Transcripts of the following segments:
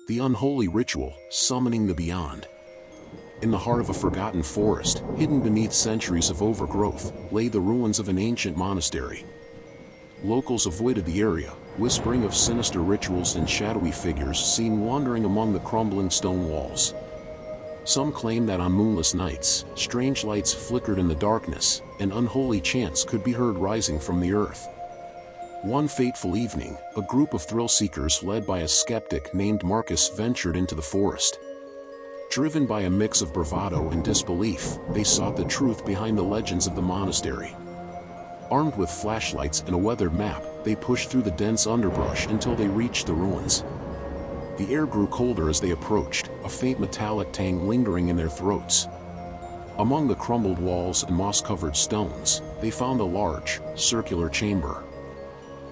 The Unholy Ritual, Summoning the Beyond. In the heart of a forgotten forest, hidden beneath centuries of overgrowth, lay the ruins of an ancient monastery. Locals avoided the area, whispering of sinister rituals and shadowy figures seen wandering among the crumbling stone walls. Some claim that on moonless nights, strange lights flickered in the darkness, and unholy chants could be heard rising from the earth. One fateful evening, a group of thrill-seekers led by a skeptic named Marcus ventured into the forest. Driven by a mix of bravado and disbelief, they sought the truth behind the legends of the monastery. Armed with flashlights and a weathered map, they pushed through the dense underbrush until they reached the ruins. The air grew colder as they approached, a faint metallic tang lingering in their throats. Among the crumbled walls and moss-covered stones, they found a large, circular chamber.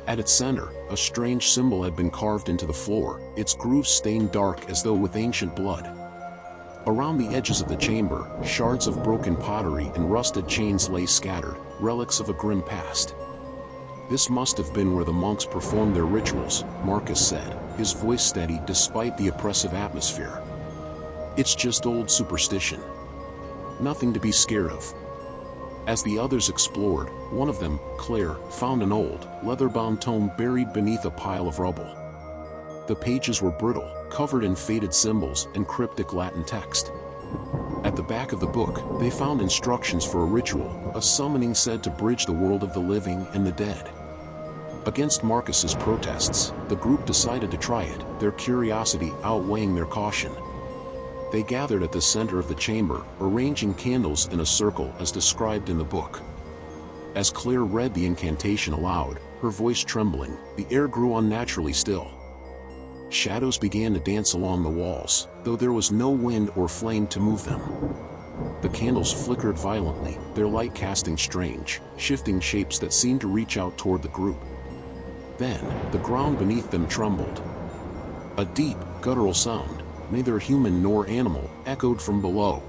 At its center, a strange symbol had been carved into the floor, its grooves stained dark as though with ancient blood. Around the edges of the chamber, shards of broken pottery and rusted chains lay scattered, relics of a grim past. "This must have been where the monks performed their rituals," Marcus said, his voice steady despite the oppressive atmosphere. "It's just old superstition. Nothing to be scared of." As the others explored, one of them, Claire, found an old, leather-bound tome buried beneath a pile of rubble. The pages were brittle, covered in faded symbols and cryptic Latin text. At the back of the book, they found instructions for a ritual, a summoning said to bridge the world of the living and the dead. Against Marcus's protests, the group decided to try it, their curiosity outweighing their caution. They gathered at the center of the chamber, arranging candles in a circle as described in the book. As Claire read the incantation aloud, her voice trembling, the air grew unnaturally still. Shadows began to dance along the walls, though there was no wind or flame to move them. The candles flickered violently, their light casting strange, shifting shapes that seemed to reach out toward the group. Then, the ground beneath them trembled. A deep, guttural sound, neither human nor animal, echoed from below.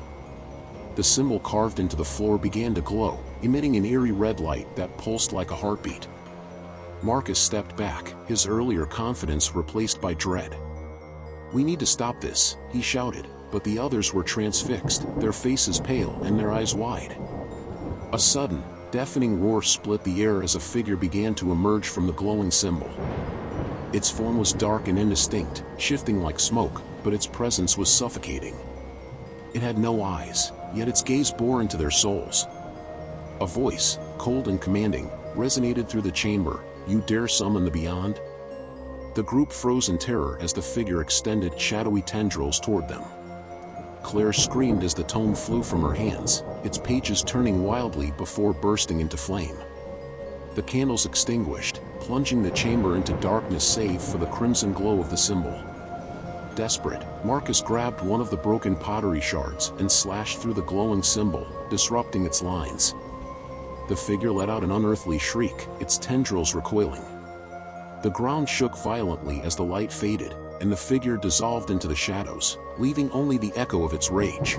The symbol carved into the floor began to glow, emitting an eerie red light that pulsed like a heartbeat. Marcus stepped back, his earlier confidence replaced by dread. "We need to stop this," he shouted, but the others were transfixed, their faces pale and their eyes wide. A sudden, deafening roar split the air as a figure began to emerge from the glowing symbol. Its form was dark and indistinct, shifting like smoke, but its presence was suffocating. It had no eyes, yet its gaze bore into their souls. A voice, cold and commanding, resonated through the chamber. "You dare summon the beyond?" The group froze in terror as the figure extended shadowy tendrils toward them. Claire screamed as the tome flew from her hands, its pages turning wildly before bursting into flame. The candles extinguished, plunging the chamber into darkness save for the crimson glow of the symbol. Desperate, Marcus grabbed one of the broken pottery shards and slashed through the glowing symbol, disrupting its lines. The figure let out an unearthly shriek, its tendrils recoiling. The ground shook violently as the light faded, and the figure dissolved into the shadows, leaving only the echo of its rage.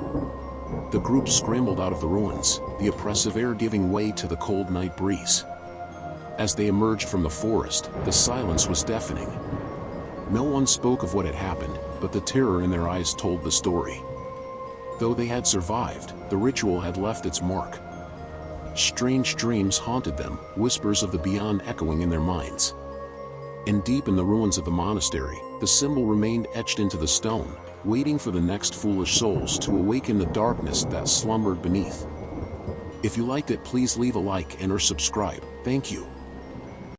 The group scrambled out of the ruins, the oppressive air giving way to the cold night breeze. As they emerged from the forest, the silence was deafening. No one spoke of what had happened, but the terror in their eyes told the story. Though they had survived, the ritual had left its mark. Strange dreams haunted them, whispers of the beyond echoing in their minds. And deep in the ruins of the monastery, the symbol remained etched into the stone, waiting for the next foolish souls to awaken the darkness that slumbered beneath. If you liked it, please leave a like and or subscribe. Thank you.